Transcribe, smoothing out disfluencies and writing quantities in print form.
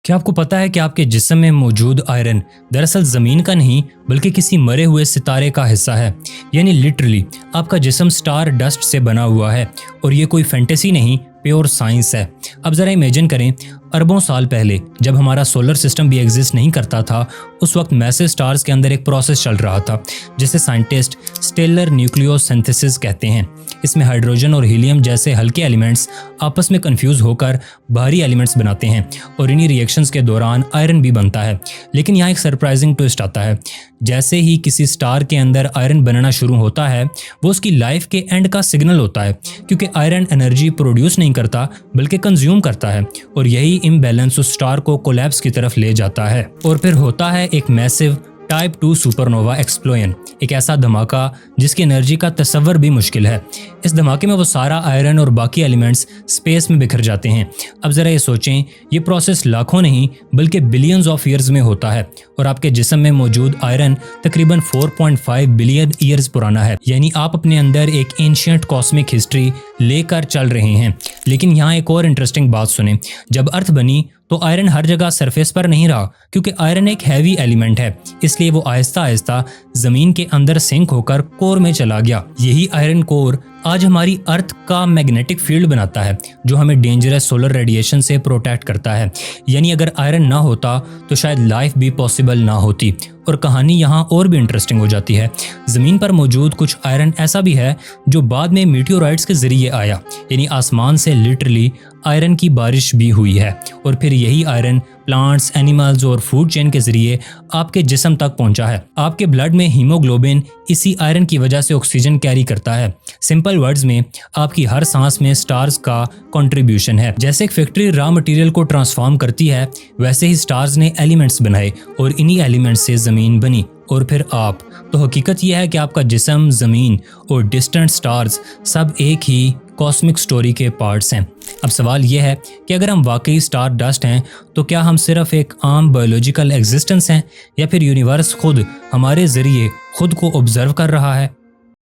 क्या आपको पता है कि आपके जिस्म में मौजूद आयरन दरअसल ज़मीन का नहीं बल्कि किसी मरे हुए सितारे का हिस्सा है। यानी लिटरली आपका जिस्म स्टार डस्ट से बना हुआ है और ये कोई फैंटेसी नहीं, प्योर साइंस है। अब ज़रा इमेजिन करें, अरबों साल पहले जब हमारा सोलर सिस्टम भी एग्जिस्ट नहीं करता था, उस वक्त मैसिव स्टार्स के अंदर एक प्रोसेस चल रहा था जिसे साइंटिस्ट स्टेलर न्यूक्लियोसिंथेसिस कहते हैं। इसमें हाइड्रोजन और हीलियम जैसे हल्के एलिमेंट्स आपस में कंफ्यूज होकर भारी एलिमेंट्स बनाते हैं और इन्हीं रिएक्शंस के दौरान आयरन भी बनता है। लेकिन यहाँ एक सरप्राइजिंग ट्विस्ट आता है। जैसे ही किसी स्टार के अंदर आयरन बनना शुरू होता है, वो उसकी लाइफ के एंड का सिग्नल होता है, क्योंकि आयरन एनर्जी प्रोड्यूस नहीं करता बल्कि कंज्यूम करता है और यही इम्बैलेंस उस स्टार को कोलैप्स की तरफ ले जाता है। और फिर होता है एक मैसिव टाइप 2 सुपरनोवा एक्सप्लोजन, एक ऐसा धमाका जिसकी एनर्जी का तस्वर भी मुश्किल है। इस धमाके में वो सारा आयरन और बाकी एलिमेंट्स स्पेस में बिखर जाते हैं। अब जरा ये सोचें, ये प्रोसेस लाखों नहीं बल्कि बिलियंस ऑफ ईयर्स में होता है और आपके जिस्म में मौजूद आयरन तकरीबन 4.5 बिलियन ईयर्स पुराना है। यानी आप अपने अंदर एक एंशिएंट कॉस्मिक हिस्ट्री लेकर चल रहे हैं। लेकिन यहाँ एक और इंटरेस्टिंग बात सुने, जब अर्थ बनी तो आयरन हर जगह सरफेस पर नहीं रहा, क्योंकि आयरन एक हैवी एलिमेंट है, इसलिए वो आहिस्ता आहिस्ता जमीन के अंदर सिंक होकर कोर में चला गया। यही आयरन कोर आज हमारी अर्थ का मैग्नेटिक फील्ड बनाता है, जो हमें डेंजरस सोलर रेडिएशन से प्रोटेक्ट करता है। यानी अगर आयरन ना होता तो शायद लाइफ भी पॉसिबल ना होती। और कहानी यहाँ और भी इंटरेस्टिंग हो जाती है। ज़मीन पर मौजूद कुछ आयरन ऐसा भी है जो बाद में मीटियोराइट्स के जरिए आया, यानी आसमान से लिटरली आयरन की बारिश भी हुई है और फिर यही आयरन प्लांट्स, एनिमल्स और फूड चेन के जरिए आपके जिस्म तक पहुंचा है। आपके ब्लड में हीमोग्लोबिन इसी आयरन की वजह से ऑक्सीजन कैरी करता है। सिंपल वर्ड्स में आपकी हर सांस में स्टार्स का कंट्रीब्यूशन है। जैसे एक फैक्ट्री रॉ मटेरियल को ट्रांसफॉर्म करती है, वैसे ही स्टार्स ने एलिमेंट्स बनाए और इन्हीं एलिमेंट्स से ज़मीन बनी और फिर आप। तो हकीकत यह है कि आपका जिस्म, ज़मीन और डिस्टेंट स्टार्स सब एक ही कॉस्मिक स्टोरी के पार्ट्स हैं। अब सवाल यह है कि अगर हम वाकई स्टार डस्ट हैं तो क्या हम सिर्फ एक आम बायोलॉजिकल एग्जिस्टेंस हैं, या फिर यूनिवर्स खुद हमारे जरिए खुद को ऑब्जर्व कर रहा है।